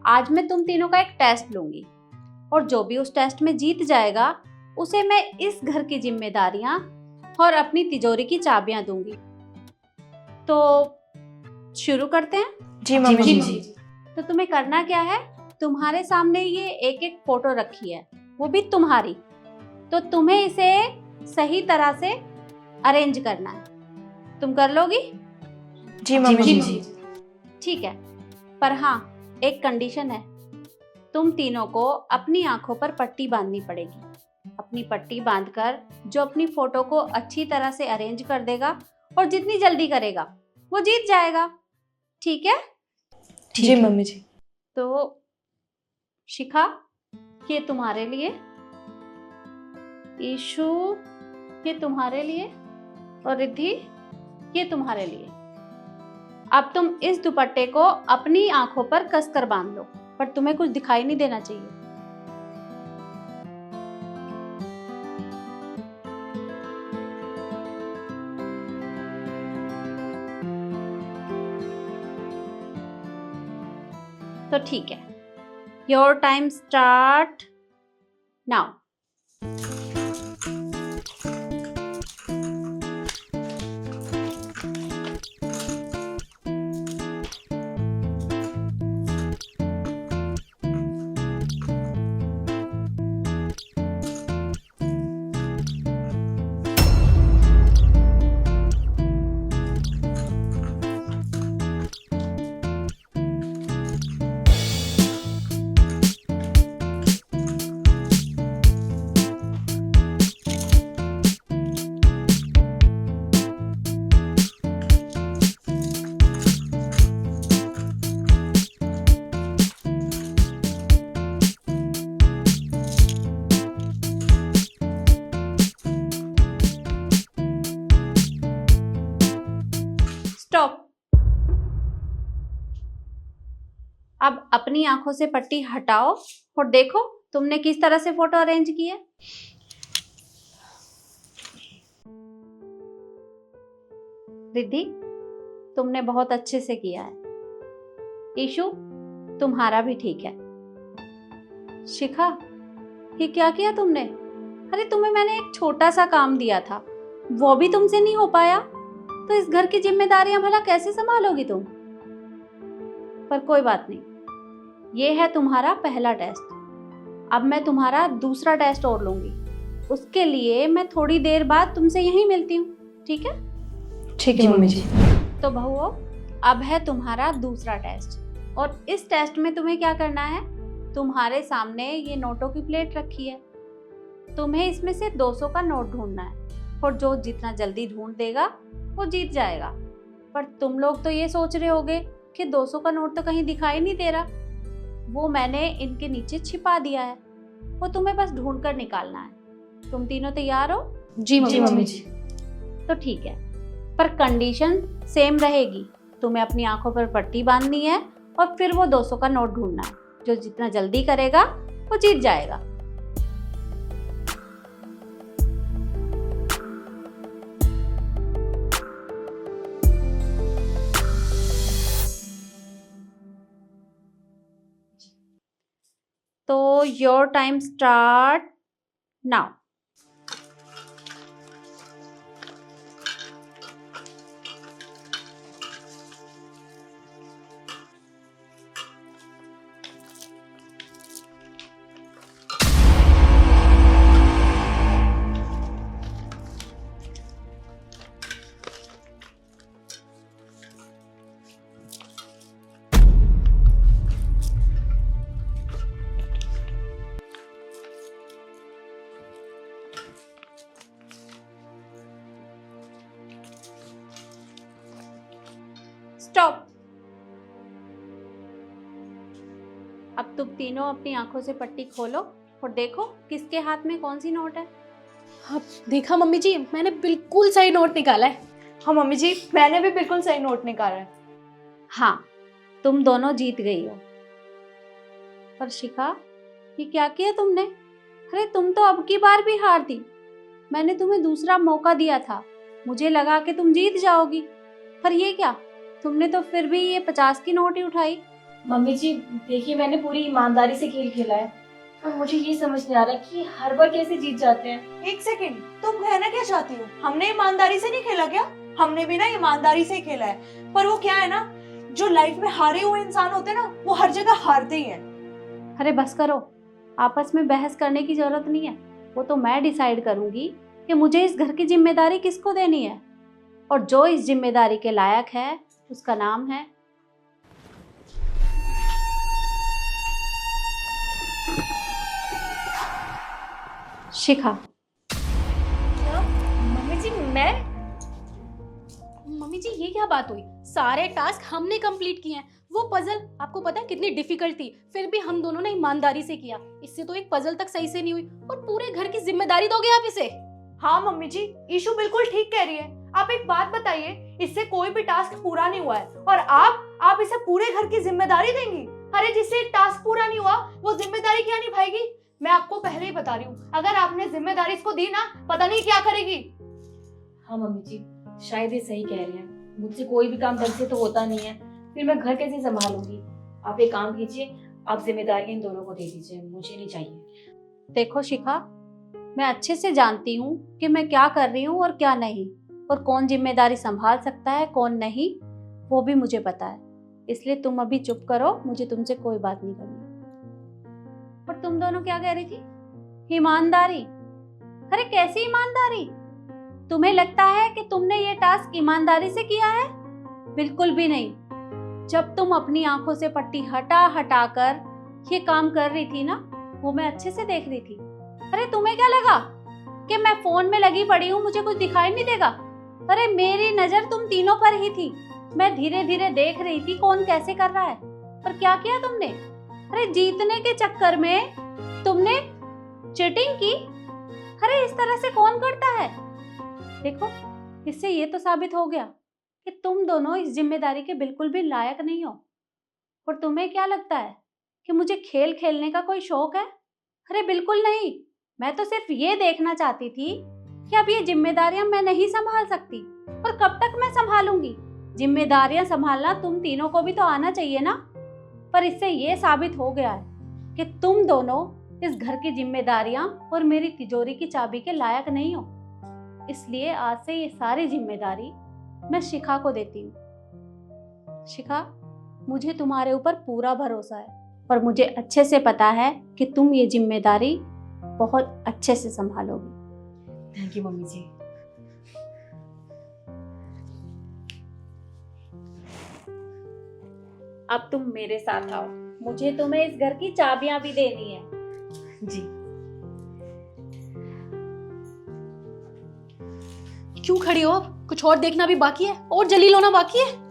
आज मैं तुम तीनों का एक टेस्ट लूंगी और जो भी उस टेस्ट में जीत जाएगा उसे मैं इस घर की जिम्मेदारियां और अपनी तिजोरी की चाबियां दूंगी। तो शुरू करते हैं। जी मम्मी जी। तो तुम्हें करना क्या है, तुम्हारे सामने ये एक एक फोटो रखी है, वो भी तुम्हारी। तो तुम्हें इसे सही तरह से अरेंज करना है। तुम कर लोगी? जी मम्मी जी। ठीक है, पर हाँ एक कंडीशन है, तुम तीनों को अपनी आंखों पर पट्टी बांधनी पड़ेगी। अपनी पट्टी बांधकर जो अपनी फोटो को अच्छी तरह से अरेंज कर देगा और जितनी जल्दी करेगा वो जीत जाएगा। ठीक है? जी मम्मी जी। तो शिखा, ये तुम्हारे लिए, ईशु ये तुम्हारे लिए, और रिद्धि ये तुम्हारे लिए। अब तुम इस दुपट्टे को अपनी आंखों पर कसकर बांध लो, पर तुम्हें कुछ दिखाई नहीं देना चाहिए। तो ठीक है, your time start now. Stop. अब अपनी आंखों से पट्टी हटाओ और देखो तुमने किस तरह से फोटो अरेंज की है। रिद्धि, तुमने बहुत अच्छे से किया है। ईशु, तुम्हारा भी ठीक है। शिखा, ये क्या किया तुमने? अरे तुम्हें मैंने एक छोटा सा काम दिया था, वो भी तुमसे नहीं हो पाया, तो इस घर की जिम्मेदारियां भला कैसे संभालोगी तुम? पर कोई बात नहीं, ये है तुम्हारा पहला टेस्ट। अब मैं तुम्हारा दूसरा टेस्ट और लूंगी, उसके लिए मैं थोड़ी देर बाद तुमसे यहीं मिलती हूँ। ठीक है? ठीक है मम्मी जी। तो बहुओं, अब है तुम्हारा दूसरा टेस्ट, और इस टेस्ट में तुम्हें क्या करना है, तुम्हारे सामने ये नोटों की प्लेट रखी है, तुम्हें इसमें से 200 का नोट ढूंढना है, और जो जितना जल्दी ढूंढ देगा वो जीत जाएगा। पर तुम लोग तो ये सोच रहे होगे कि 200 का नोट तो कहीं दिखाई नहीं दे रहा, वो मैंने इनके नीचे छिपा दिया है, वो तुम्हें बस ढूंढ कर निकालना है। तुम तीनों तैयार हो? जी मम्मी जी। तो ठीक है, पर कंडीशन सेम रहेगी, तुम्हें अपनी आंखों पर पट्टी बांधनी है और फिर वो 200 का नोट ढूंढना है। जो जितना जल्दी करेगा वो जीत जाएगा। तो your time start now. Stop. अब तुम तीनों अपनी आंखों से पट्टी खोलो और देखो किसके हाथ में कौन सी नोट है। हाँ देखा मम्मी जी, मैंने बिल्कुल सही नोट निकाला है। हाँ मम्मी जी, मैंने भी बिल्कुल सही नोट निकाला है। हाँ, तुम दोनों जीत गई हो। पर शिखा, ये क्या किया तुमने? अरे तुम तो अब की बार भी हार दी। मैंने तुम्हें दूसरा मौका दिया था, मुझे लगा कि तुम जीत जाओगी, पर ये क्या, तुमने तो फिर भी ये 50 की नोट ही उठाई। मम्मी जी देखिए, मैंने पूरी ईमानदारी से खेल खेला है, और मुझे ये समझ नहीं आ रहा कि हर बार कैसे जीत जाते हैं। एक सेकंड, तुम कहना क्या चाहती हो? हमने ईमानदारी से नहीं खेला क्या? हमने भी ना ईमानदारी से ही खेला है, पर वो क्या है ना, जो लाइफ में हारे हुए इंसान होते हैं ना, वो हर जगह हारते ही हैं। अरे बस करो, आपस में बहस करने की जरूरत नहीं है। वो तो मैं डिसाइड करूंगी कि मुझे इस घर की जिम्मेदारी किसको देनी है, और जो इस जिम्मेदारी के लायक है उसका नाम है शिखा। क्या? मम्मी जी मम्मी जी ये क्या बात हुई? सारे टास्क हमने कंप्लीट किए हैं। वो पजल आपको पता है कितनी डिफिकल्ट थी, फिर भी हम दोनों ने ईमानदारी से किया। इससे तो एक पजल तक सही से नहीं हुई, और पूरे घर की जिम्मेदारी दोगे आप इसे? हाँ मम्मी जी, ईशू बिल्कुल ठीक कह रही है। आप एक बात बताइए, इससे कोई भी टास्क पूरा नहीं हुआ है, और आप इसे पूरे घर की जिम्मेदारी देंगी? अरे जिससे एक टास्क पूरा नहीं हुआ, वो जिम्मेदारी क्या निभाएगी? मैं आपको पहले ही बता रही हूँ, अगर आपने जिम्मेदारी इसको दी ना, पता नहीं क्या करेगी। हाँ मम्मी जी, शायद ये सही कह रहे हैं। मुझसे कोई भी काम ढंग से तो होता नहीं है, फिर मैं घर कैसे संभालूंगी? आप एक काम कीजिए, आप जिम्मेदारी इन दोनों को दे दीजिए, मुझे नहीं चाहिए। देखो शिखा, मैं अच्छे से जानती हूँ कि मैं क्या कर रही हूँ और क्या नहीं, और कौन जिम्मेदारी संभाल सकता है कौन नहीं, वो भी मुझे पता है। इसलिए तुम अभी चुप करो, मुझे तुमसे कोई बात नहीं करनी। पर तुम दोनों क्या कह रही थी? ईमानदारी? अरे कैसी ईमानदारी? तुम्हें लगता है कि तुमने ये टास्क ईमानदारी से किया है? बिल्कुल भी नहीं। जब तुम अपनी आंखों से पट्टी हटा हटा कर ये काम कर रही थी ना, वो मैं अच्छे से देख रही थी। अरे तुम्हें क्या लगा कि मैं फोन में लगी पड़ी हूँ, मुझे कुछ दिखाई नहीं देगा? अरे मेरी नजर तुम तीनों पर ही थी। मैं धीरे धीरे देख रही थी कौन कैसे कर रहा है। पर क्या किया तुमने? अरे जीतने के चक्कर में तुमने चीटिंग की। अरे इस तरह से कौन करता है? देखो, इससे ये तो साबित हो गया कि तुम दोनों इस जिम्मेदारी के बिल्कुल भी लायक नहीं हो। और तुम्हें क्या लगता है कि मुझे खेल खेलने का कोई शौक है? अरे बिल्कुल नहीं। मैं तो सिर्फ ये देखना चाहती थी कि अब ये जिम्मेदारियां मैं नहीं संभाल सकती, और कब तक मैं संभालूंगी? जिम्मेदारियां संभालना तुम तीनों को भी तो आना चाहिए ना। पर इससे ये साबित हो गया है कि तुम दोनों इस घर की जिम्मेदारियां और मेरी तिजोरी की चाबी के लायक नहीं हो। इसलिए आज से ये सारी जिम्मेदारी मैं शिखा को देती हूँ। शिखा, मुझे तुम्हारे ऊपर पूरा भरोसा है, और मुझे अच्छे से पता है कि तुम ये जिम्मेदारी बहुत अच्छे से संभालोगी। थैंक यू मम्मी जी। अब तुम मेरे साथ आओ, मुझे तुम्हें इस घर की चाबियां भी देनी है। जी। क्यों खड़ी हो? अब कुछ और देखना भी बाकी है, और जलील होना बाकी है।